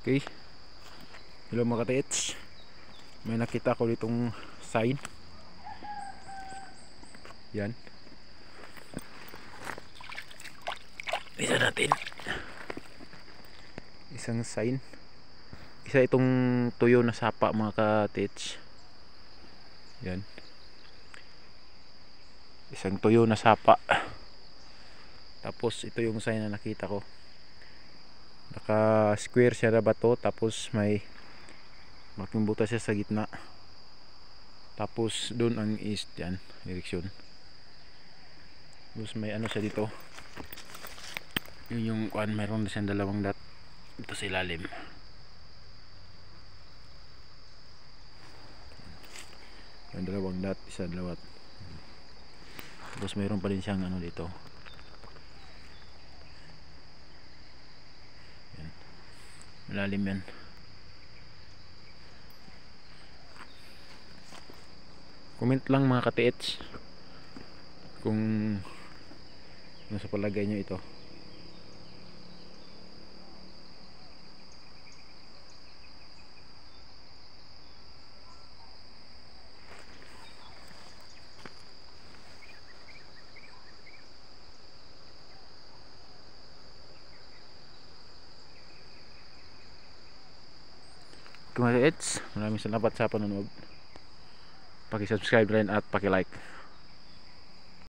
Okay. Hello mga ka-TH. May nakita ko ditong sign. Yan. Isa natin. Isang sign. Isa itong tuyo na sapa mga ka-TH. Yan. Isang tuyo na sapa. Tapos ito yung sign na nakita ko. Naka square siya na bato, tapos may malaking butas siya sa gitna. Tapos doon ang east, yan, direksyon. Tapos may ano siya dito. Yun yung kuan, mayroon na siyang dalawang dot dito sa ilalim. Yung dalawang dot, isa dalawat. Tapos mayroon pa din siyang ano dito. Yan. Malalim yan. Comment lang mga ka-TH kung ano sa palagay nyo ito. Mga ka-TH, maraming salamat sa panonood. Paki-subscribe rin at paki-like.